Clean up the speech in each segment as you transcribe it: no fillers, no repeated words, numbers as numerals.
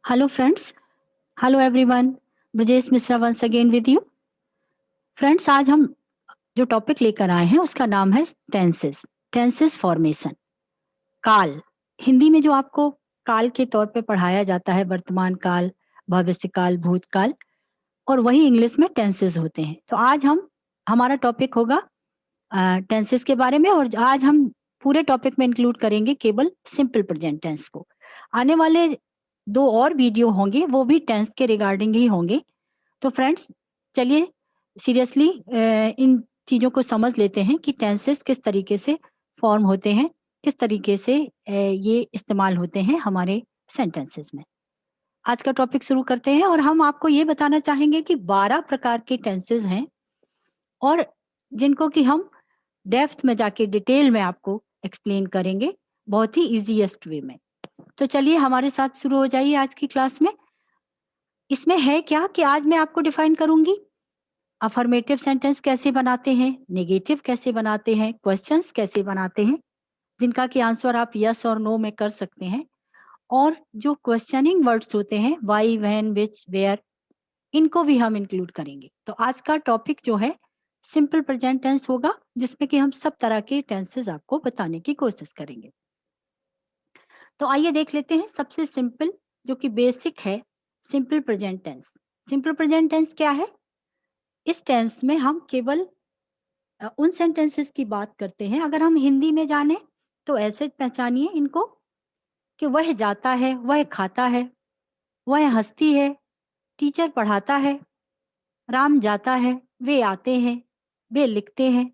Hello friends, hello everyone. Brajesh Mishra once again with you. Friends, आज हम जो टॉपिक लेकर आए हैं उसका नाम है टेंसेस। Tenses formation. काल, हिंदी में जो आपको काल के तौर पे पढ़ाया जाता है, वर्तमान काल, भविष्य काल, भूतकाल, और वही इंग्लिश में टेंसेस होते हैं। तो आज हमारा टॉपिक होगा टेंसेस के बारे में, और आज हम पूरे टॉपिक में इंक्लूड करेंगे केवल सिंपल प्रेजेंट टेंस को। आने वाले 2 और वीडियो होंगे, वो भी टेंस के रिगार्डिंग ही होंगे। तो फ्रेंड्स, चलिए सीरियसली इन चीज़ों को समझ लेते हैं कि टेंसेस किस तरीके से फॉर्म होते हैं, किस तरीके से ये इस्तेमाल होते हैं हमारे सेंटेंसेस में। आज का टॉपिक शुरू करते हैं, और हम आपको ये बताना चाहेंगे कि 12 प्रकार के टेंसेस हैं, और जिनको कि हम डेप्थ में जाके डिटेल में आपको एक्सप्लेन करेंगे, बहुत ही ईज़ीएस्ट वे में। तो चलिए हमारे साथ शुरू हो जाइए आज की क्लास में। इसमें है क्या कि आज मैं आपको डिफाइन करूँगी अफर्मेटिव सेंटेंस कैसे बनाते हैं, नेगेटिव कैसे बनाते हैं, क्वेश्चंस कैसे बनाते हैं, जिनका कि आंसर आप यस और नो में कर सकते हैं, और जो क्वेश्चनिंग वर्ड्स होते हैं व्हाई, व्हेन, व्हिच, वेयर, इनको भी हम इंक्लूड करेंगे। तो आज का टॉपिक जो है सिंपल प्रेजेंट टेंस होगा, जिसमें कि हम सब तरह के टेंसेस आपको बताने की कोशिश करेंगे। तो आइए देख लेते हैं सबसे सिंपल, जो कि बेसिक है, simple present tense. Simple present tense क्या है? इस टेंस में हम केवल उन सेंटेंसेस की बात करते हैं। अगर हम हिंदी में जाने तो ऐसे पहचानिए इनको कि वह जाता है, वह खाता है, वह हंसती है, टीचर पढ़ाता है, राम जाता है, वे आते हैं, वे लिखते हैं।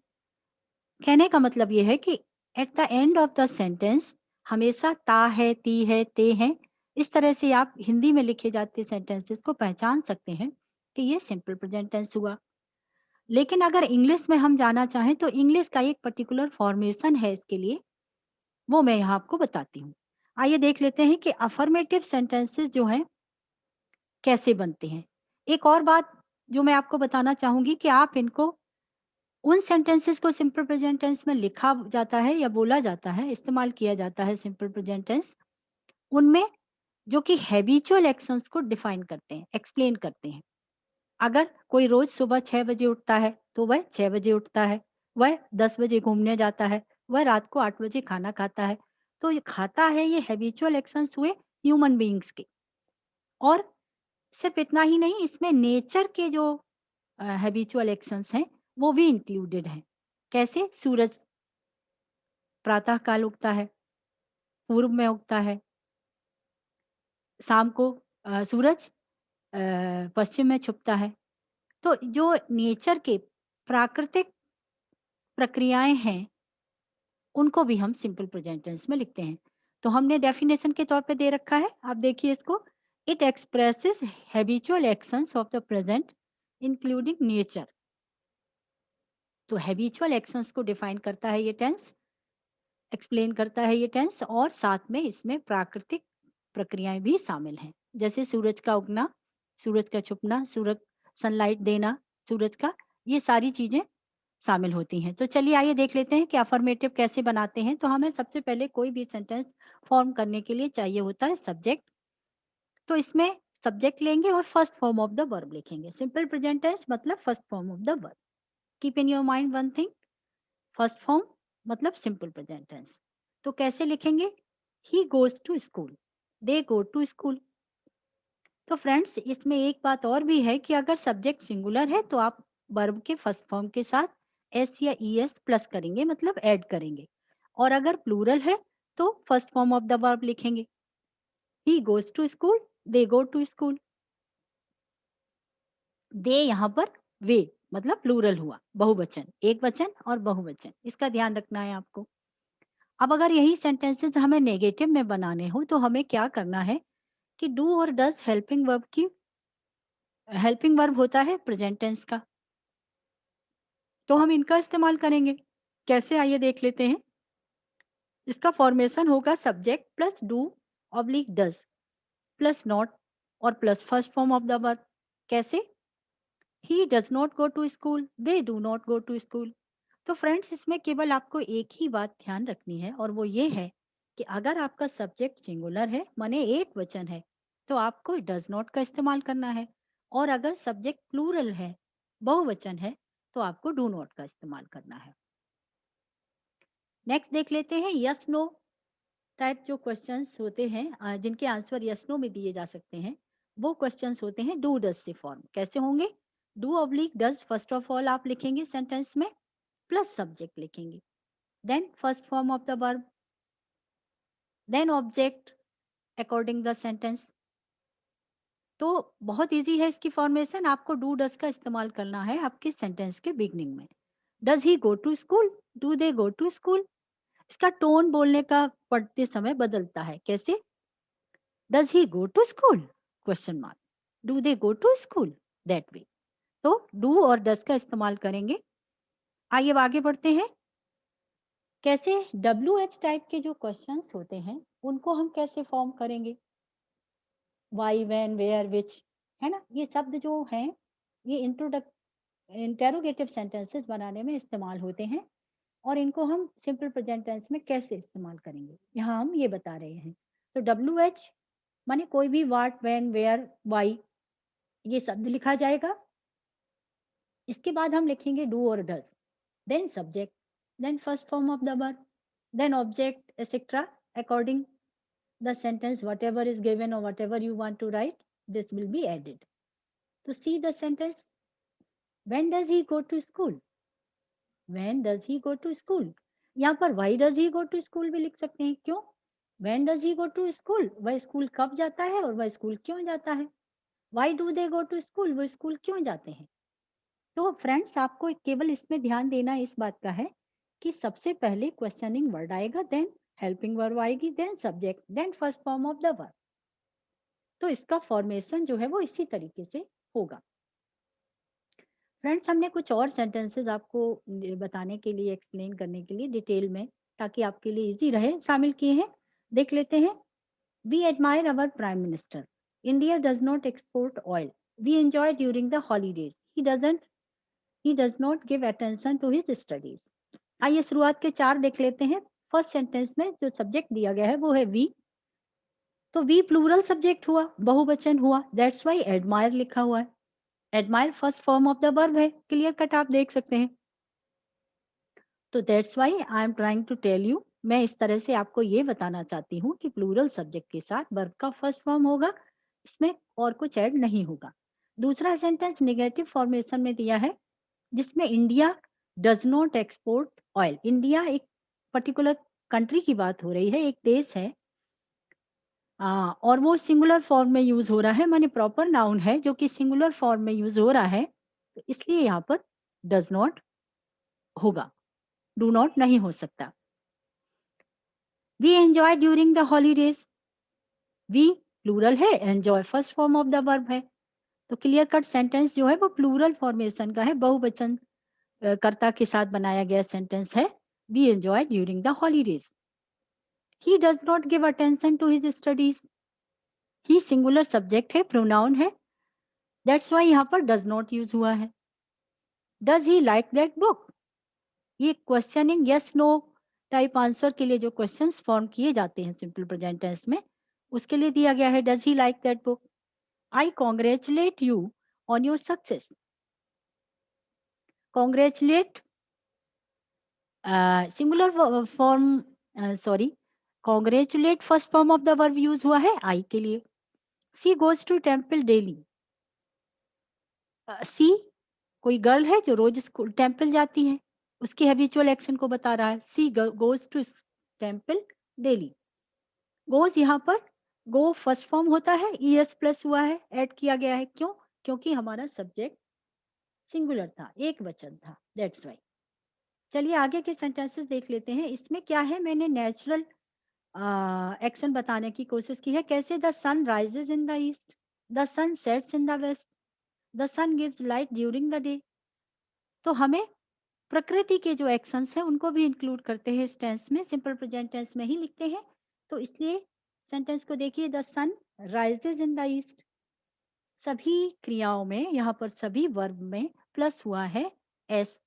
कहने का मतलब ये है कि at the end of the sentence हमेशा ता है, ती है, ते हैं, इस तरह से आप हिंदी में लिखे जाते सेंटेंसेस को पहचान सकते हैं कि ये सिंपल प्रेजेंट टेंस हुआ। लेकिन अगर इंग्लिश में हम जाना चाहें तो इंग्लिश का एक पर्टिकुलर फॉर्मेशन है इसके लिए, वो मैं यहाँ आपको बताती हूँ। आइए देख लेते हैं कि अफर्मेटिव सेंटेंसेस जो हैं कैसे बनते हैं। एक और बात जो मैं आपको बताना चाहूँगी कि आप इनको, उन सेंटेंसेस को सिंपल प्रेजेंट टेंस में लिखा जाता है या बोला जाता है, इस्तेमाल किया जाता है सिंपल प्रेजेंट टेंस, उनमें जो कि हैबिचुअल एक्शंस को डिफाइन करते हैं, एक्सप्लेन करते हैं। अगर कोई रोज सुबह 6 बजे उठता है, तो वह 6 बजे उठता है, वह 10 बजे घूमने जाता है, वह रात को 8 बजे खाना खाता है। तो ये खाता है, ये हैबिचुअल एक्शंस हुए ह्यूमन बीइंग्स के। और सिर्फ इतना ही नहीं, इसमें नेचर के जो हैबिचुअल एक्शंस हैं, वो भी इंक्लूडेड हैं। कैसे? सूरज प्रातः काल उगता है, पूर्व में उगता है, शाम को सूरज पश्चिम में छुपता है। तो जो नेचर के प्राकृतिक प्रक्रियाएँ हैं, उनको भी हम सिंपल प्रेजेंट टेंस में लिखते हैं। तो हमने डेफिनेशन के तौर पे दे रखा है, आप देखिए इसको। It expresses habitual actions of the present including nature. तो हैबिचुअल एक्शंस को डिफाइन करता है ये टेंस, एक्सप्लेन करता है ये टेंस, और साथ में इसमें प्राकृतिक प्रक्रियाएं भी शामिल हैं, जैसे सूरज का उगना, सूरज का छुपना, सूरज सनलाइट देना सूरज का, ये सारी चीजें शामिल होती हैं। तो चलिए आइए देख लेते हैं कि अफर्मेटिव कैसे बनाते हैं। तो हमें सबसे पहले कोई भी सेंटेंस फॉर्म करने के लिए चाहिए होता है सब्जेक्ट। तो इसमें सब्जेक्ट लेंगे और first form of the verb लिखेंगे। सिंपल प्रेजेंट टेंस मतलब first form of the verb. Keep in your mind one thing, first form मतलब सिंपल प्रेजेंट टेंस। तो कैसे लिखेंगे? He goes to school, they go to school. तो friends, इसमें एक बात और भी है कि अगर सब्जेक्ट सिंगुलर है तो आप वर्ब के फर्स्ट फॉर्म के साथ एस या ई एस प्लस करेंगे, मतलब ऐड करेंगे। और अगर प्लूरल है तो first form of the verb लिखेंगे। He goes to school, they go to school. They यहाँ पर वे, मतलब प्लूरल हुआ, बहुवचन, एक वचन और बहुवचन, इसका ध्यान रखना है आपको। अब अगर यही सेंटेंसेस हमें नेगेटिव में बनाने हो तो हमें क्या करना है कि डू और डज हेल्पिंग वर्ब की, हेल्पिंग वर्ब होता है प्रेजेंट टेंस का, तो हम इनका इस्तेमाल करेंगे। कैसे? आइए देख लेते हैं। इसका फॉर्मेशन होगा subject plus do oblique does plus not और plus first form of the verb. कैसे? He does not go to school, they do not go to school. तो फ्रेंड्स, इसमें केवल आपको एक ही बात ध्यान रखनी है, और वो ये है कि अगर आपका सब्जेक्ट सिंगुलर है, माने एक वचन है, तो आपको डज नॉट का इस्तेमाल करना है, और अगर सब्जेक्ट प्लूरल है, बहुवचन है, तो आपको डू नॉट का इस्तेमाल करना है। नेक्स्ट देख लेते हैं यस नो टाइप जो क्वेश्चंस होते हैं, जिनके आंसर यस नो में दिए जा सकते हैं, वो क्वेश्चंस होते हैं डू डज से फॉर्म। कैसे होंगे? Do oblique does first of all आप लिखेंगे सेंटेंस में, प्लस सब्जेक्ट लिखेंगे, then first form of the verb, then object according the sentence. तो बहुत इजी है इसकी फॉर्मेशन, आपको डू डज का इस्तेमाल करना है आपके सेंटेंस के बिगनिंग में। Does he go to school? Do they go to school? इसका टोन बोलने का पढ़ते समय बदलता है। कैसे? Does he go to school? Question mark. Do they go to school? That way. तो डू और डज का इस्तेमाल करेंगे। आइए अब आगे बढ़ते हैं। कैसे डब्ल्यू एच टाइप के जो क्वेश्चंस होते हैं उनको हम कैसे फॉर्म करेंगे? वाई, व्हेन, वेयर, विच, है ना? ये शब्द जो हैं ये इंटेरोगेटिव सेंटेंसेस बनाने में इस्तेमाल होते हैं, और इनको हम सिंपल प्रेजेंट टेंस में कैसे इस्तेमाल करेंगे, यहाँ हम ये बता रहे हैं। तो डब्ल्यू एच माने कोई भी व्हाट, व्हेन, वेयर, वाई, ये शब्द लिखा जाएगा। इसके बाद हम लिखेंगे डू और does, then subject, then first form of the verb, then object etcetera according the sentence whatever is given or whatever you want to write, this will be added. To see the sentence, when does he go to school? When does he go to school? यहाँ पर why does he go to school भी लिख सकते हैं। क्यों? When does he go to school? वह school कब जाता है और वह स्कूल क्यों जाता है। Why do they go to school? वो स्कूल क्यों जाते हैं। तो फ्रेंड्स आपको केवल इसमें ध्यान देना इस बात का है कि सबसे पहले क्वेश्चनिंग वर्ड आएगा, देन हेल्पिंग वर्ब आएगी, then subject, then first form of the verb. तो इसका फॉर्मेशन जो है वो इसी तरीके से होगा। फ्रेंड्स हमने कुछ और सेंटेंसेस आपको बताने के लिए, एक्सप्लेन करने के लिए डिटेल में, ताकि आपके लिए इजी रहे, शामिल किए हैं। देख लेते हैं। We admire our prime minister. India does not export oil. We enjoy during the holidays. He does not give attention to his studies. आइए शुरुआत के 4 देख लेते हैं। फर्स्ट सेंटेंस में जो सब्जेक्ट दिया गया है वो है वी। तो वी प्लूरल सब्जेक्ट हुआ, बहुवचन हुआ, दैट्स वाई एडमायर लिखा हुआ है। Admire first form of the verb है, क्लियर कट आप देख सकते हैं। तो that's why I am trying to tell you, मैं इस तरह से आपको ये बताना चाहती हूँ कि प्लूरल सब्जेक्ट के साथ वर्ब का फर्स्ट फॉर्म होगा, इसमें और कुछ ऐड नहीं होगा। दूसरा सेंटेंस नेगेटिव फॉर्मेशन में दिया है, जिसमें India does not export oil. India एक पर्टिकुलर कंट्री की बात हो रही है, एक देश है, और वो सिंगुलर फॉर्म में यूज हो रहा है, माने प्रॉपर नाउन है जो कि सिंगुलर फॉर्म में यूज हो रहा है, तो इसलिए यहाँ पर डज नॉट होगा, डू नॉट नहीं हो सकता। We enjoy during the holidays. We plural है, enjoy first form of the verb है, तो क्लियर कट सेंटेंस जो है वो प्लूरल फॉर्मेशन का है, बहुवचन कर्ता के साथ बनाया गया सेंटेंस है। We enjoy during the holidays. He does not give attention to his studies. He singular subject है, प्रोनाउन है, दैट्स वाई यहाँ पर डज नॉट यूज हुआ है। Does he like that book? ये questioning yes no type answer के लिए जो क्वेश्चंस फॉर्म किए जाते हैं सिंपल प्रेजेंट टेंस में, उसके लिए दिया गया है does he like that book. I congratulate you on your success. Congratulate singular form, sorry, congratulate first form of the verb use हुआ है आई के लिए। सी गोज टू टेम्पल डेली। सी कोई गर्ल है जो रोज स्कूल टेम्पल जाती है, उसकी हैबिचुअल एक्शन को बता रहा है। She goes to temple daily. Goes यहाँ पर गो फर्स्ट फॉर्म होता है, ईएस प्लस हुआ है, ऐड किया गया है। क्यों? क्योंकि हमारा सब्जेक्ट सिंगुलर था, एक वचन था, दैट्स वाई। चलिए आगे के सेंटेंसेस देख लेते हैं। इसमें क्या है, मैंने नेचुरल एक्शन बताने की कोशिश की है। कैसे? The sun rises in the east, the sun sets in the west, the sun gives light during the day. तो हमें प्रकृति के जो एक्शंस हैं उनको भी इंक्लूड करते हैं इस टेंस में, सिंपल प्रेजेंट टेंस में ही लिखते हैं। तो इसलिए सेंटेंस को देखिए, the sun rises in the east. सभी क्रियाओं में यहाँ पर सभी वर्ब में प्लस हुआ है एस।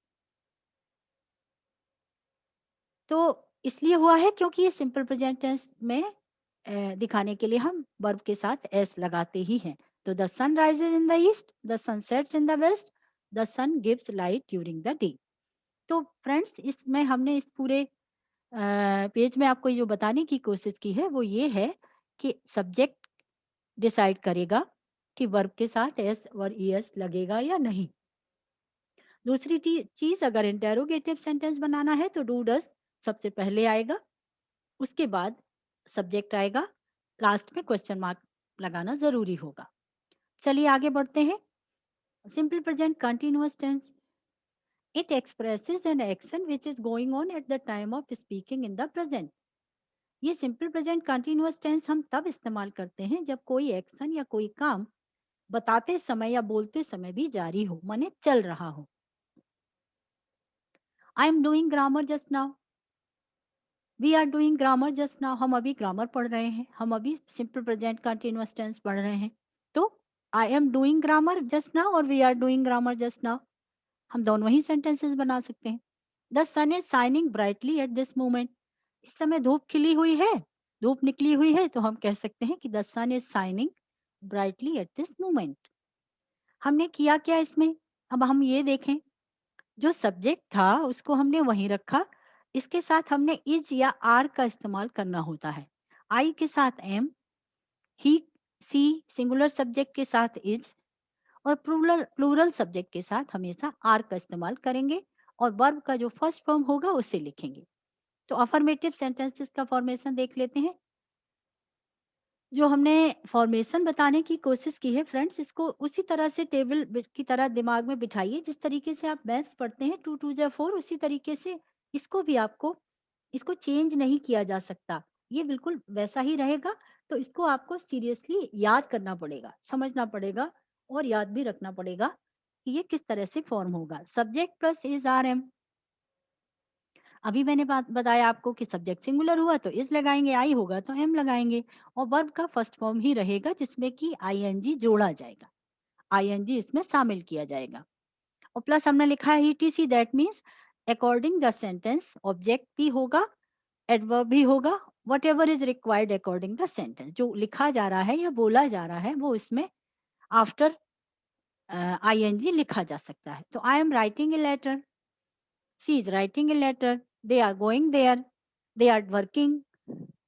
तो इसलिए हुआ है क्योंकि ये सिंपल प्रेजेंट टेंस में दिखाने के लिए हम वर्ब के साथ एस लगाते ही हैं। तो the sun rises in the east, the sun sets in the west, the sun gives light during the day. तो फ्रेंड्स, इसमें हमने इस पूरे पेज में आपको जो बताने की कोशिश की है वो ये है कि सब्जेक्ट डिसाइड करेगा कि वर्ब के साथ एस और ईएस लगेगा या नहीं। दूसरी चीज, अगर इंटेरोगेटिव सेंटेंस बनाना है तो डू डस सबसे पहले आएगा, उसके बाद सब्जेक्ट आएगा, लास्ट में क्वेश्चन मार्क लगाना जरूरी होगा। चलिए आगे बढ़ते हैं। Simple present continuous tense, it expresses an action which is going on at the time of speaking in the present. ये सिंपल प्रेजेंट कंटिन्यूअस टेंस हम तब इस्तेमाल करते हैं जब कोई एक्शन या कोई काम बताते समय या बोलते समय भी जारी हो, माने चल रहा हो। I am doing grammar just now, we are doing grammar just now, हम अभी ग्रामर पढ़ रहे हैं, हम अभी सिंपल प्रेजेंट कंटिन्यूअस टेंस पढ़ रहे हैं। तो I am doing grammar just now और we are doing grammar just now, हम दोनों ही सेंटेंसेस बना सकते हैं। The sun is shining brightly at this moment, इस समय धूप खिली हुई है, धूप निकली हुई है, तो हम कह सकते हैं कि the sun is shining brightly at this moment. हमने किया क्या इसमें, अब हम ये देखें, जो सब्जेक्ट था उसको हमने वहीं रखा, इसके साथ हमने इज या आर का इस्तेमाल करना होता है। आई के साथ एम, ही सी सिंगुलर सब्जेक्ट के साथ इज, और प्लूरल प्लूरल सब्जेक्ट के साथ हमेशा आर का इस्तेमाल करेंगे, और वर्ब का जो फर्स्ट फॉर्म होगा उसे लिखेंगे। तो अफर्मेटिव सेंटेंसेस का फॉर्मेशन देख लेते हैं। जो हमने फॉर्मेशन बताने की कोशिश की है फ्रेंड्स, इसको उसी तरह से टेबल की तरह दिमाग में बिठाइए, जिस तरीके से आप मैथ्स पढ़ते हैं 2 2 जा 4, उसी तरीके से इसको भी आपको, इसको चेंज नहीं किया जा सकता, ये बिल्कुल वैसा ही रहेगा। तो इसको आपको सीरियसली याद करना पड़ेगा, समझना पड़ेगा, और याद भी रखना पड़ेगा कि ये किस तरह से फॉर्म होगा। Subject plus is are am, अभी मैंने बात बताया आपको कि सब्जेक्ट सिंगुलर हुआ तो इज लगाएंगे, आई होगा तो एम लगाएंगे, और वर्ब का फर्स्ट फॉर्म ही रहेगा जिसमें कि आईएनजी जोड़ा जाएगा, आईएनजी इसमें शामिल किया जाएगा। और प्लस हमने लिखा है etc, that means according the sentence, object भी होगा, एडवर्ब भी होगा, what ever is required according the sentence, जो लिखा जा रहा है या बोला जा रहा है वो इसमें आफ्टर आईएनजी लिखा जा सकता है। तो I am writing a letter, she is writing a letter, they are going there, they are working,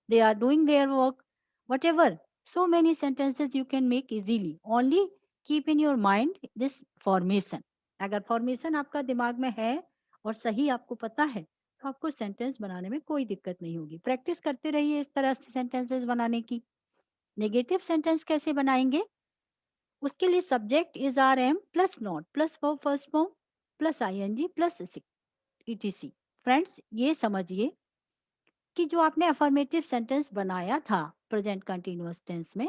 they are doing their work, whatever. So many sentences you can make easily, only keep in your mind this formation। अगर formation आपका दिमाग में है और सही आपको पता है तो आपको सेंटेंस बनाने में कोई दिक्कत नहीं होगी। प्रैक्टिस करते रहिए इस तरह से सेंटेंसेस बनाने की। नेगेटिव सेंटेंस कैसे बनाएंगे, उसके लिए subject is are am plus not plus verb first form plus ING plus ETC. Friends, ये समझिए कि जो आपने अफर्मेटिव सेंटेंस बनाया था प्रेजेंट कंटिन्यूअस टेंस में,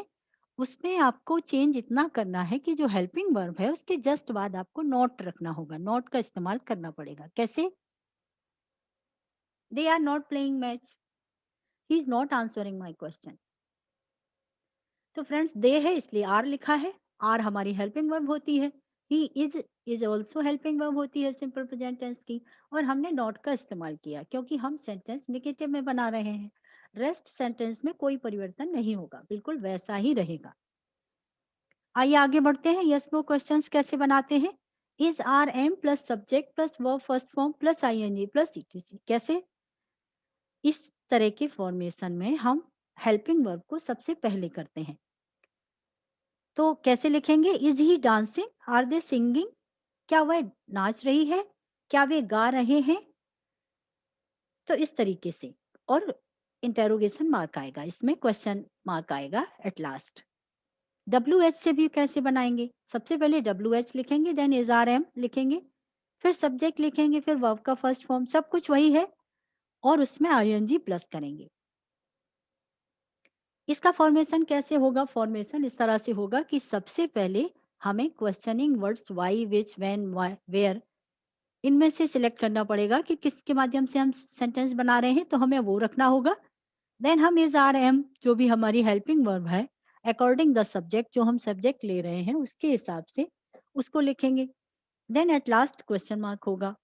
उसमें आपको चेंज इतना करना है कि जो हेल्पिंग वर्ब है उसके जस्ट बाद आपको नॉट रखना होगा, नॉट का इस्तेमाल करना पड़ेगा। कैसे, they are not playing match, he is not answering my question. तो फ्रेंड्स, दे है इसलिए आर लिखा है, आर हमारी हेल्पिंग वर्ब होती है, he is also helping verb होती है सिंपल प्रेजेंट टेंस की, और हमने नॉट का इस्तेमाल किया क्योंकि हम सेंटेंस नेगेटिव में बना रहे हैं। रेस्ट सेंटेंस में कोई परिवर्तन नहीं होगा, बिल्कुल वैसा ही रहेगा। आइए आगे बढ़ते हैं, यस नो क्वेश्चंस कैसे बनाते हैं। Is are am plus subject plus verb first form plus ING plus etc, कैसे, इस तरह के फॉर्मेशन में हम हेल्पिंग वर्ब को सबसे पहले करते हैं। तो कैसे लिखेंगे, is he dancing, are they singing, क्या वह नाच रही है, क्या वे गा रहे हैं, तो इस तरीके से, और इंटेरोगेशन मार्क आएगा, इसमें क्वेश्चन मार्क आएगा एट लास्ट। डब्ल्यू एच से भी कैसे बनाएंगे, सबसे पहले डब्ल्यू एच लिखेंगे, देन इज आर एम लिखेंगे, फिर सब्जेक्ट लिखेंगे, फिर वर्ब का फर्स्ट फॉर्म, सब कुछ वही है, और उसमें आईएनजी प्लस करेंगे। इसका फॉर्मेशन कैसे होगा, फॉर्मेशन इस तरह से होगा कि सबसे पहले हमें questioning words why, which, when, where, इनमें से सिलेक्ट करना पड़ेगा कि किसके माध्यम से हम सेंटेंस बना रहे हैं, तो हमें वो रखना होगा। देन हम इज आर एम, जो भी हमारी हेल्पिंग वर्ब है, अकॉर्डिंग द सब्जेक्ट, जो हम सब्जेक्ट ले रहे हैं उसके हिसाब से उसको लिखेंगे। Then at last question mark होगा,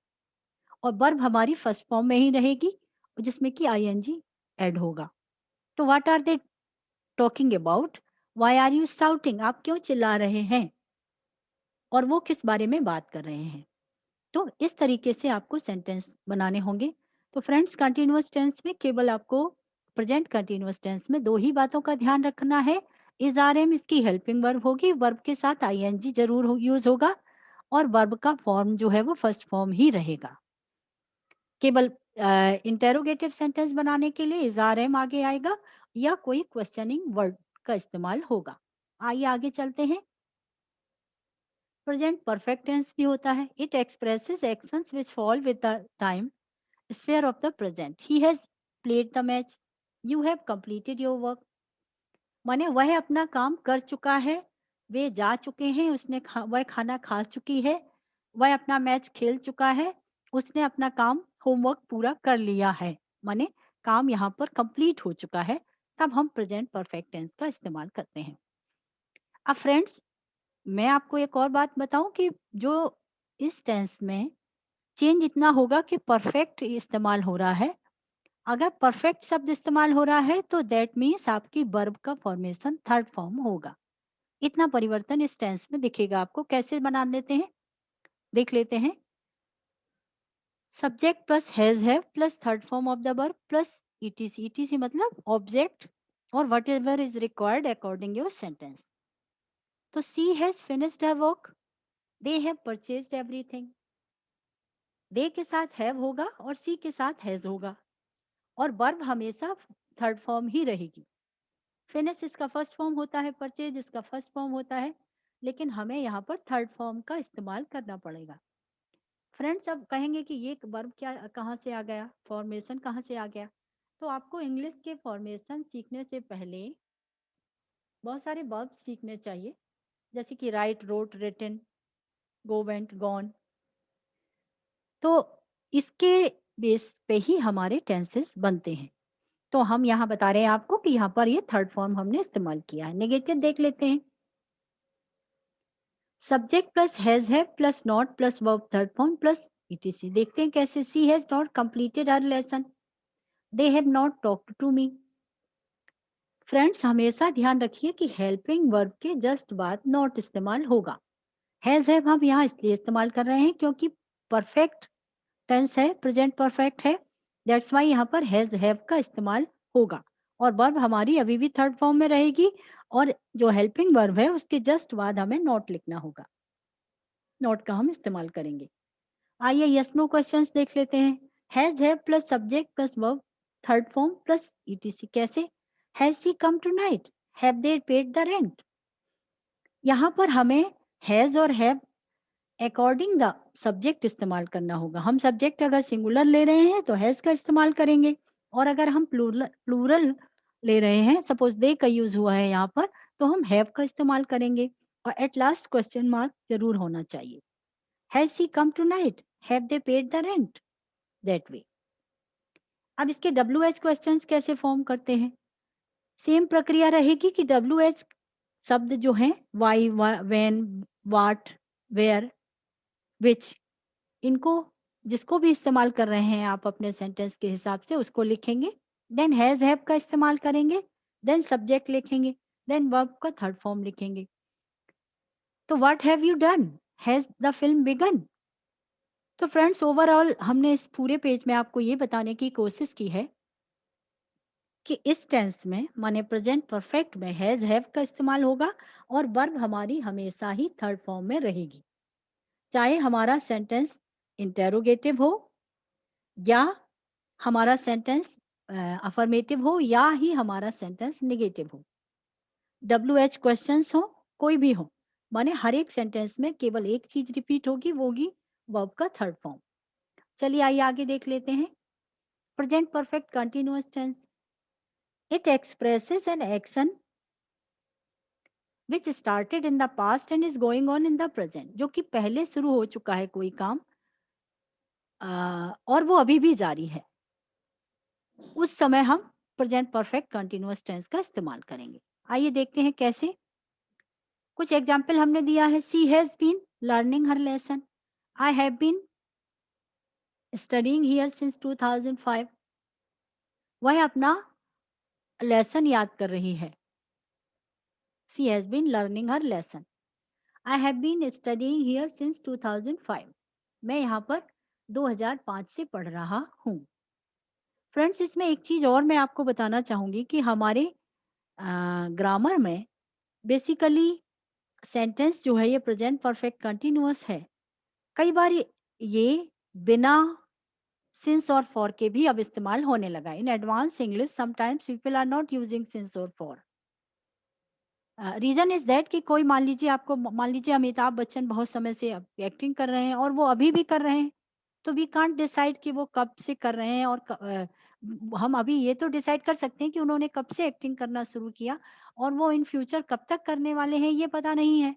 और वर्ब हमारी फर्स्ट फॉर्म में ही रहेगी जिसमें कि आईएनजी ऐड होगा। तो what are they talking about, why are you shouting, आप क्यों चिल्ला रहे हैं, और वो किस बारे में बात कर रहे हैं। तो इस तरीके से आपको सेंटेंस बनाने होंगे। तो फ्रेंड्स, कंटीन्यूअस टेंस में केवल आपको प्रेजेंट कंटीन्यूअस टेंस में दो ही बातों का ध्यान रखना है। इज आर एम इसकी हेल्पिंग वर्ब होगी, वर्ब के साथ आईएनजी जरूर यूज होगा, और वर्ब का फॉर्म जो है वो फर्स्ट फॉर्म ही रहेगा। केवल इंटेरोगेटिव सेंटेंस बनाने के लिए इज आर एम आगे आएगा, या कोई क्वेश्चनिंग वर्ड का इस्तेमाल होगा। आइए आगे चलते हैं। प्रेजेंट परफेक्ट टेंस भी होता है। It expresses actions which fall with the time sphere of the present. He has played the match, you have completed your work. माने वह अपना काम कर चुका है, वे जा चुके हैं, वह खाना खा चुकी है, वह अपना मैच खेल चुका है, उसने अपना काम होमवर्क पूरा कर लिया है। माने काम यहाँ पर कंप्लीट हो चुका है, तब हम प्रेजेंट परफेक्ट टेंस का इस्तेमाल करते हैं। अब फ्रेंड्स, मैं आपको एक और बात बताऊं कि जो इस टेंस में चेंज इतना होगा कि परफेक्ट इस्तेमाल हो रहा है। अगर परफेक्ट शब्द इस्तेमाल हो रहा है तो दैट मीन्स आपकी वर्ब का फॉर्मेशन थर्ड फॉर्म होगा। इतना परिवर्तन इस टेंस में दिखेगा आपको। कैसे बना लेते हैं, देख लेते हैं। Subject plus has have plus third form of the verb plus etc. Etc मतलब ऑब्जेक्ट और whatever is required according your sentence. तो she has finished her work, they have purchased everything. They के साथ have होगा और सी के साथ has होगा, और वर्ब हमेशा थर्ड फॉर्म ही रहेगी। फिनिश इसका फर्स्ट फॉर्म होता है, परचेज इसका फर्स्ट फॉर्म होता है, लेकिन हमें यहाँ पर थर्ड फॉर्म का इस्तेमाल करना पड़ेगा। फ्रेंड्स, अब कहेंगे कि ये वर्ब क्या कहाँ से आ गया, फॉर्मेशन कहाँ से आ गया। तो आपको इंग्लिश के फॉर्मेशन सीखने से पहले बहुत सारे वर्ब सीखने चाहिए, जैसे कि राइट, रोट, रिटन, गो, वेंट, गॉन। तो इसके बेस पे ही हमारे टेंसेस बनते हैं। तो हम यहाँ बता रहे हैं आपको कि यहाँ पर ये थर्ड फॉर्म हमने इस्तेमाल किया है। नेगेटिव देख लेते हैं। Subject plus has have plus not plus verb third form plus etc. देखते हैं कैसे। She has not completed her lesson, they have not talked to me. Friends, हमेशा ध्यान रखिए कि हेल्पिंग वर्ब के जस्ट बाद नॉट इस्तेमाल होगा। हैज हैव हम यहाँ इसलिए इस्तेमाल कर रहे हैं क्योंकि परफेक्ट टेंस है, प्रेजेंट परफेक्ट है, दैट्स वाई यहाँ पर हैज हैव का इस्तेमाल होगा, और वर्ब हमारी अभी भी थर्ड फॉर्म में रहेगी, और जो हेल्पिंग वर्ब है उसके जस्ट बाद हमें नॉट लिखना होगा। नॉट का हम इस्तेमाल करेंगे। आइए यस नो क्वेश्चंस देख लेते हैं। Has have plus subject plus verb third form plus etc. कैसे? Has she come tonight, have they paid the rent. यहाँ पर हमें हैज और हैव अकॉर्डिंग द सब्जेक्ट इस्तेमाल करना होगा। हम सब्जेक्ट अगर सिंगुलर ले रहे हैं तो हैज का इस्तेमाल करेंगे, और अगर हम प्लूरल ले रहे हैं, सपोज दे का यूज हुआ है यहाँ पर, तो हम हैव का इस्तेमाल करेंगे, और एट लास्ट क्वेश्चन मार्क जरूर होना चाहिए। Has she come tonight, have they paid the rent, that way. अब इसके WH क्वेश्चंस कैसे फॉर्म करते हैं? सेम प्रक्रिया रहेगी कि WH शब्द जो हैं, वाई, व्हेन, व्हाट, वेयर, विच, इनको जिसको भी इस्तेमाल कर रहे हैं आप अपने सेंटेंस के हिसाब से उसको लिखेंगे। देन हैज हैव का इस्तेमाल करेंगे, देन सब्जेक्ट लिखेंगे, देन वर्ब का थर्ड फॉर्म लिखेंगे। तो what have you done, has the film begin. तो फ्रेंड्स, ओवरऑल हमने इस पूरे पेज में आपको ये बताने की कोशिश की है कि इस टेंस में माने प्रेजेंट परफेक्ट में हैज हैव का इस्तेमाल होगा, और वर्ब हमारी हमेशा ही थर्ड फॉर्म में रहेगी, चाहे हमारा सेंटेंस इंटेरोगेटिव हो, या हमारा सेंटेंस अफर्मेटिव हो, या ही हमारा सेंटेंस नेगेटिव हो। WH क्वेश्चंस हो, कोई भी हो, माने हर एक सेंटेंस में केवल एक चीज रिपीट होगी, वो होगी वर्ब का थर्ड फॉर्म। चलिए आइए आगे देख लेते हैं। Present perfect continuous tense, it expresses an action which started in the past and is going on in the present. जो कि पहले शुरू हो चुका है कोई काम, और वो अभी भी जारी है, उस समय हम प्रेजेंट परफेक्ट कंटिन्यूअस टेंस का इस्तेमाल करेंगे। आइए देखते हैं कैसे। कुछ एग्जाम्पल हमने दिया है। She has been learning her lesson, I have been studying here since 2005। वह अपना लेसन याद कर रही है, she has been learning her lesson. I have been studying here since 2005। मैं यहाँ पर 2005 से पढ़ रहा हूँ। फ्रेंड्स, इसमें एक चीज़ और मैं आपको बताना चाहूँगी कि हमारे ग्रामर में बेसिकली सेंटेंस जो है ये प्रेजेंट परफेक्ट कंटीन्यूअस है। कई बार ये बिना सिंस और फॉर के भी अब इस्तेमाल होने लगा है। In advance English sometimes people are not using since और फॉर। रीजन इज दैट कि कोई मान लीजिए अमिताभ बच्चन बहुत समय से एक्टिंग कर रहे हैं और वो अभी भी कर रहे हैं, तो वी कांट डिसाइड कि वो कब से कर रहे हैं और हम अभी ये तो डिसाइड कर सकते हैं कि उन्होंने कब से एक्टिंग करना शुरू किया और वो इन फ्यूचर कब तक करने वाले हैं ये पता नहीं है।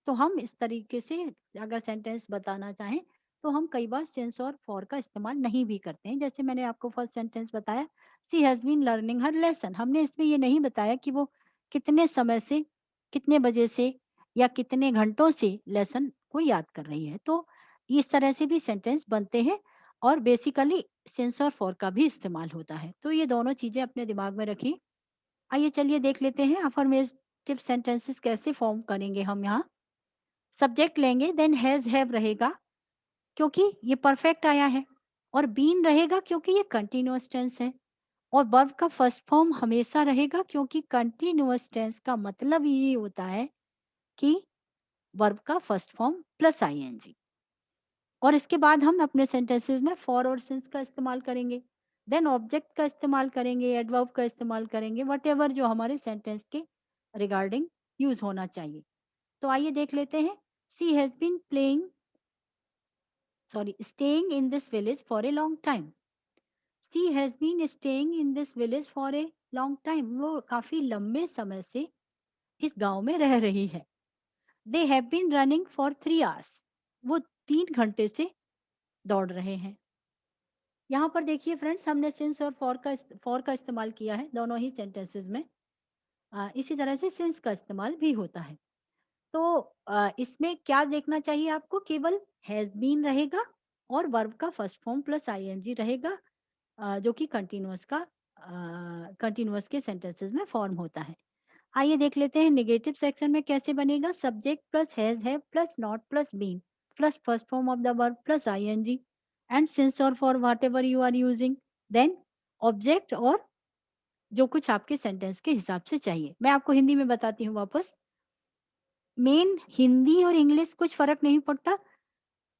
तो हम इस तरीके से अगर सेंटेंस बताना चाहें तो हम कई बार सिंस और फॉर का इस्तेमाल नहीं भी करते हैं। जैसे मैंने आपको फर्स्ट सेंटेंस बताया, she has been learning her lesson. हमने इसमें ये नहीं बताया कि वो कितने समय से, कितने बजे से या कितने घंटों से लेसन को याद कर रही है। तो इस तरह से भी सेंटेंस बनते हैं और बेसिकली सिंस और फॉर का भी इस्तेमाल होता है। तो ये दोनों चीजें अपने दिमाग में रखिए। आइए चलिए देख लेते हैं अफर्मेटिव सेंटेंसेस कैसे फॉर्म करेंगे हम यहाँ। सब्जेक्ट लेंगे, देन हैज़ हैव रहेगा क्योंकि ये परफेक्ट आया है, और बीन रहेगा क्योंकि ये कंटीन्यूअस टेंस है, और वर्ब का फर्स्ट फॉर्म हमेशा रहेगा क्योंकि कंटीन्यूअस टेंस का मतलब यही होता है कि वर्ब का फर्स्ट फॉर्म प्लस आईएनजी। और इसके बाद हम अपने सेंटेंसेस में फॉर और सिंस का इस्तेमाल करेंगे, देन ऑब्जेक्ट का इस्तेमाल करेंगे, एडवर्ब का इस्तेमाल करेंगे, वट जो हमारे सेंटेंस के रिगार्डिंग यूज होना चाहिए। तो आइए देख लेते हैं। She has been playing staying in this village for a long time. She has been staying in this village for a long time. वो काफी लंबे समय से इस गांव में रह रही है। They have been running for 3 hours. वो 3 घंटे से दौड़ रहे हैं। यहाँ पर देखिए फ्रेंड्स, हमने सिंस और फॉर का इस्तेमाल किया है दोनों ही सेंटेंसेस में। इसी तरह से सिंस का इस्तेमाल भी होता है। तो इसमें क्या देखना चाहिए आपको, केवल हैज बीन रहेगा और वर्ब का फर्स्ट फॉर्म प्लस आईएनजी रहेगा, जो कि कंटीन्यूअस के सेंटेंसेस में फॉर्म होता है। आइए देख लेते हैं नेगेटिव सेक्शन में कैसे बनेगा। Subject plus has have plus not plus been plus first form of the verb plus ING and since और for whatever you are using, then object और जो कुछ आपके सेंटेंस के हिसाब से चाहिए। मैं आपको हिंदी में बताती हूँ वापस। मेन हिंदी और इंग्लिश कुछ फर्क नहीं पड़ता।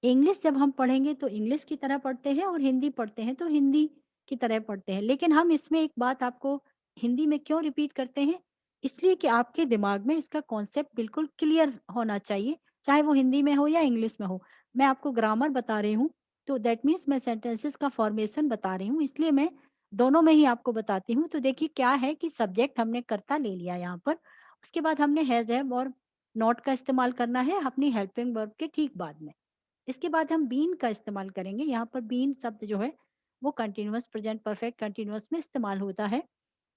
इंग्लिश जब हम पढ़ेंगे तो इंग्लिश की तरह पढ़ते हैं और हिंदी पढ़ते हैं तो हिंदी की तरह पढ़ते हैं। लेकिन हम इसमें एक बात आपको हिंदी में क्यों रिपीट करते हैं, इसलिए कि आपके दिमाग में इसका कॉन्सेप्ट बिल्कुल क्लियर होना चाहिए, चाहे वो हिंदी में हो या इंग्लिश में हो। मैं आपको ग्रामर बता रही हूँ, तो दैट मीन्स मैं सेंटेंसेस का फॉर्मेशन बता रही हूँ, इसलिए मैं दोनों में ही आपको बताती हूँ। तो देखिए क्या है कि सब्जेक्ट हमने कर्ता ले लिया यहाँ पर, उसके बाद हमने हैज हैव और नॉट का इस्तेमाल करना है अपनी हेल्पिंग वर्ब के ठीक बाद में। इसके बाद हम बीन का इस्तेमाल करेंगे। यहाँ पर बीन शब्द जो है वो कंटीन्यूअस प्रेजेंट परफेक्ट कंटीन्यूअस में इस्तेमाल होता है,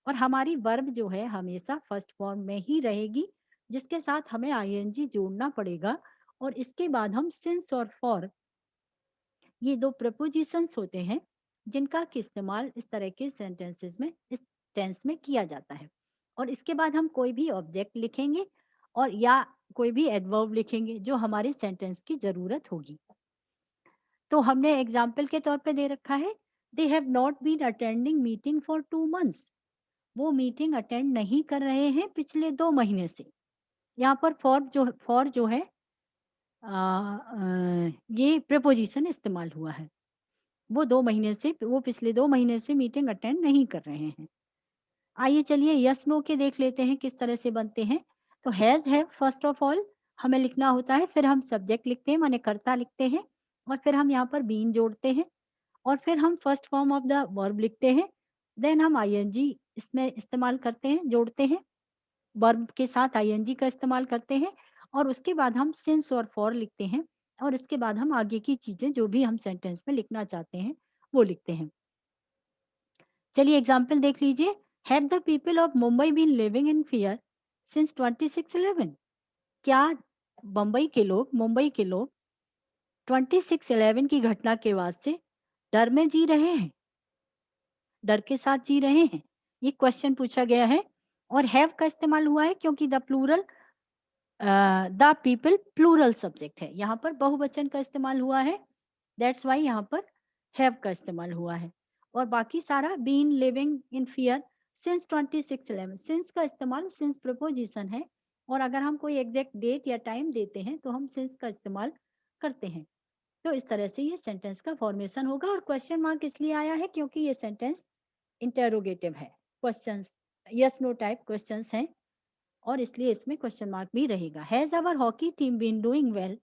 और हमारी वर्ब जो है हमेशा फर्स्ट फॉर्म में ही रहेगी, जिसके साथ हमें आईएनजी जोड़ना पड़ेगा। और इसके बाद हम सिंस और फॉर, ये दो प्रपोजिशंस होते हैं जिनका कि इस्तेमाल इस तरह के सेंटेंसेस में, इस टेंस में किया जाता है। और इसके बाद हम कोई भी ऑब्जेक्ट लिखेंगे और या कोई भी एडवर्ब लिखेंगे जो हमारे सेंटेंस की जरूरत होगी। तो हमने एग्जाम्पल के तौर पे दे रखा है, they have not been attending meeting for 2 months। वो मीटिंग अटेंड नहीं कर रहे हैं पिछले 2 महीने से। यहाँ पर फॉर जो है ये प्रेपोजिशन इस्तेमाल हुआ है। वो पिछले 2 महीने से मीटिंग अटेंड नहीं कर रहे हैं। आइए चलिए यस नो के देख लेते हैं किस तरह से बनते हैं। तो has have first of all हमें लिखना होता है, फिर हम सब्जेक्ट लिखते हैं माने कर्ता लिखते हैं, और फिर हम यहाँ पर बीन जोड़ते हैं, और फिर हम first form of the verb लिखते हैं, देन हम आईएनजी इसमें इस्तेमाल करते हैं, जोड़ते हैं, वर्ब के साथ आईएनजी का इस्तेमाल करते हैं, और उसके बाद हम सिंस और फॉर लिखते हैं, और इसके बाद हम आगे की चीजें जो भी हम सेंटेंस में लिखना चाहते हैं वो लिखते हैं। चलिए एग्जाम्पल देख लीजिए। Have the people of Mumbai been living in fear since 26/11। क्या मुंबई के लोग 26/11 की घटना के बाद से डर में जी रहे हैं, डर के साथ जी रहे हैं? ये क्वेश्चन पूछा गया है। और हैव का इस्तेमाल हुआ है क्योंकि the plural the people plural subject है, यहाँ पर बहुवचन का इस्तेमाल हुआ है, दैट्स वाई यहाँ पर हैव का इस्तेमाल हुआ है। और बाकी सारा been living in fear since 2611, since का इस्तेमाल सिंस प्रपोजिशन है, और अगर हम कोई एग्जैक्ट डेट या टाइम देते हैं तो हम सिंस का इस्तेमाल करते हैं। तो इस तरह से ये सेंटेंस का फॉर्मेशन होगा। और क्वेश्चन मार्क इसलिए आया है क्योंकि ये सेंटेंस इंटेरोगेटिव है, questions yes no type questions हैं, और इसलिए इसमें क्वेश्चन मार्क भी रहेगा। Has our hockey team been doing well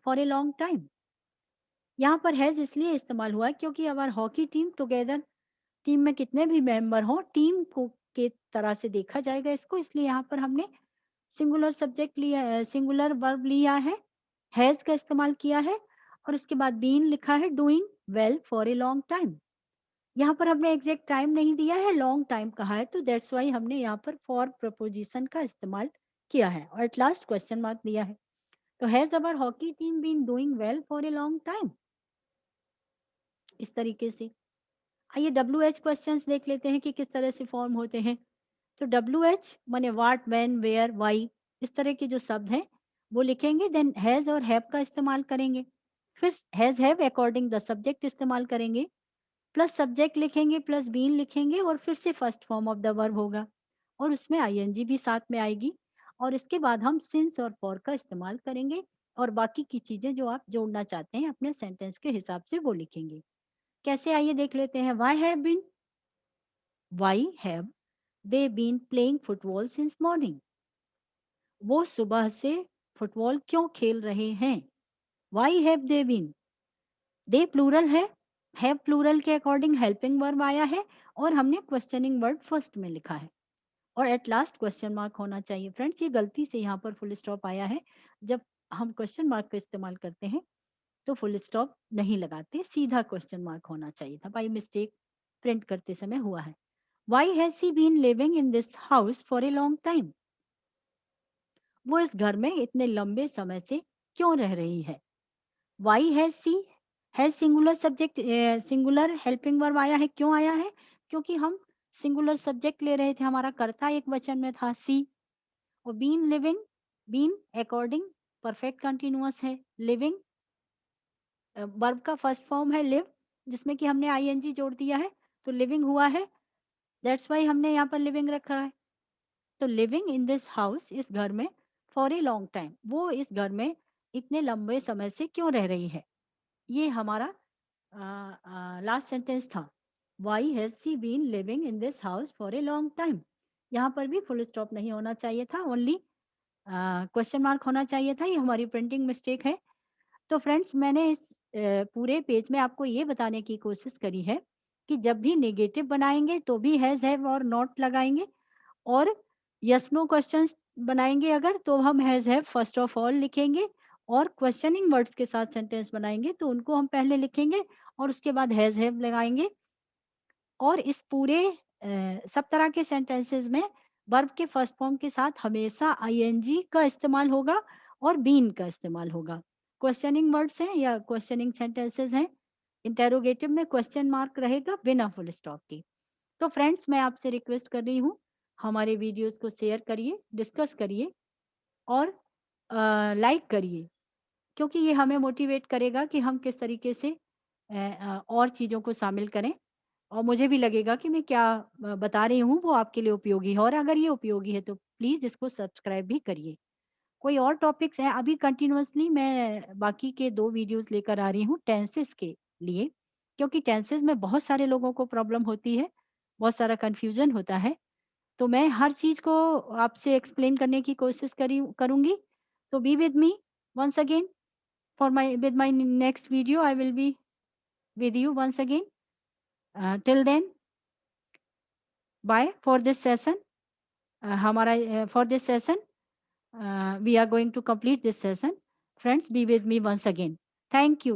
for a long time, यहाँ पर हैज इसलिए इस्तेमाल हुआ है क्योंकि our hockey team together, team में कितने भी मेंबर हो टीम को के तरह से देखा जाएगा इसको, इसलिए यहाँ पर हमने सिंगुलर सब्जेक्ट लिया, सिंगुलर वर्ब लिया है, हैज का इस्तेमाल किया है, और उसके बाद बीन लिखा है doing well for a long time. यहाँ पर हमने एग्जैक्ट टाइम नहीं दिया है, लॉन्ग टाइम कहा है, तो दैट्स वाई हमने यहाँ पर फॉर प्रपोजिशन का इस्तेमाल किया है, और एट लास्ट क्वेश्चन मार्क दिया है। तो has our hockey team been doing well for a long time, इस तरीके से। आइए WH क्वेश्चंस देख लेते हैं कि किस तरह से फॉर्म होते हैं। तो WH माने व्हाट, व्हेन, वेयर, व्हाई, इस तरह के जो शब्द हैं वो लिखेंगे, देन हैज और हैव का इस्तेमाल करेंगे, फिर has have according the subject इस्तेमाल करेंगे, प्लस सब्जेक्ट लिखेंगे, प्लस बीन लिखेंगे, और फिर से first form of the verb होगा, और उसमें आईएनजी भी साथ में आएगी, और इसके बाद हम सिंस और फॉर का इस्तेमाल करेंगे, और बाकी की चीजें जो आप जोड़ना चाहते हैं अपने सेंटेंस के हिसाब से वो लिखेंगे। कैसे, आइए देख लेते हैं। Why have they been playing football since morning, वो सुबह से फुटबॉल क्यों खेल रहे हैं। Why have they been, they plural है, हैव प्लूरल के अकॉर्डिंग हेल्पिंग वर्ब आया है, और हमने क्वेश्चनिंग वर्ड फर्स्ट में लिखा है, और एट लास्ट क्वेश्चन मार्क होना चाहिए। फ्रेंड्स, ये गलती से यहाँ पर फुल स्टॉप आया है, जब हम क्वेश्चन मार्क का इस्तेमाल करते हैं तो फुल स्टॉप नहीं लगाते, सीधा क्वेश्चन मार्क होना चाहिए था, बाई मिस्टेक प्रिंट करते समय हुआ है। Why has she been living in this house for a long time, वो इस घर में इतने लंबे समय से क्यों रह रही है। Why has she, has singular subject, singular helping verb आया है, क्यों आया है, क्योंकि हम सिंगुलर सब्जेक्ट ले रहे थे, हमारा कर्ता एक वचन में था सी। और been living, been according perfect continuous है, लिविंग वर्ब का फर्स्ट फॉर्म है लिव, जिसमें कि हमने आईएनजी जोड़ दिया है, तो लिविंग हुआ है, दैट्स वाई हमने यहाँ पर लिविंग रखा है। तो लिविंग इन दिस हाउस, इस घर में, फॉर ए लॉन्ग टाइम, वो इस घर में इतने लंबे समय से क्यों रह रही है, ये हमारा लास्ट सेंटेंस था। Why has she been living in this house for a long time, यहाँ पर भी फुल स्टॉप नहीं होना चाहिए था, ओनली क्वेश्चन मार्क होना चाहिए था, ये हमारी प्रिंटिंग मिस्टेक है। तो फ्रेंड्स, मैंने इस पूरे पेज में आपको ये बताने की कोशिश करी है कि जब भी नेगेटिव बनाएंगे तो भी हैज हैव और नॉट लगाएंगे, और यस नो क्वेश्चंस बनाएंगे अगर, तो हम has have first of all लिखेंगे, और क्वेश्चनिंग वर्ड्स के साथ सेंटेंस बनाएंगे तो उनको हम पहले लिखेंगे और उसके बाद हैज हैव लगाएंगे। और इस पूरे सब तरह के सेंटेंसेस में वर्ब के फर्स्ट फॉर्म के साथ हमेशा आईएनजी का इस्तेमाल होगा और बीन का इस्तेमाल होगा। क्वेश्चनिंग वर्ड्स हैं या क्वेश्चनिंग सेंटेंसेस हैं, इंटेरोगेटिव में क्वेश्चन मार्क रहेगा बिना फुल स्टॉप के। तो फ्रेंड्स, मैं आपसे रिक्वेस्ट कर रही हूँ, हमारे वीडियोस को शेयर करिए, डिस्कस करिए, और लाइक करिए, क्योंकि ये हमें मोटिवेट करेगा कि हम किस तरीके से और चीज़ों को शामिल करें, और मुझे भी लगेगा कि मैं क्या बता रही हूँ वो आपके लिए उपयोगी है, और अगर ये उपयोगी है तो प्लीज़ इसको सब्सक्राइब भी करिए। कोई और टॉपिक्स हैं, अभी कंटिन्यूअसली मैं बाकी के 2 वीडियोस लेकर आ रही हूँ टेंसेस के लिए, क्योंकि टेंसेस में बहुत सारे लोगों को प्रॉब्लम होती है, बहुत सारा कन्फ्यूजन होता है। तो मैं हर चीज़ को आपसे एक्सप्लेन करने की कोशिश करूँगी। तो be with me once again for my with my next video. I will be with you once again. Till then, bye for this session. हमारा for this session we are going to complete this session. Friends, be with me once again. Thank you.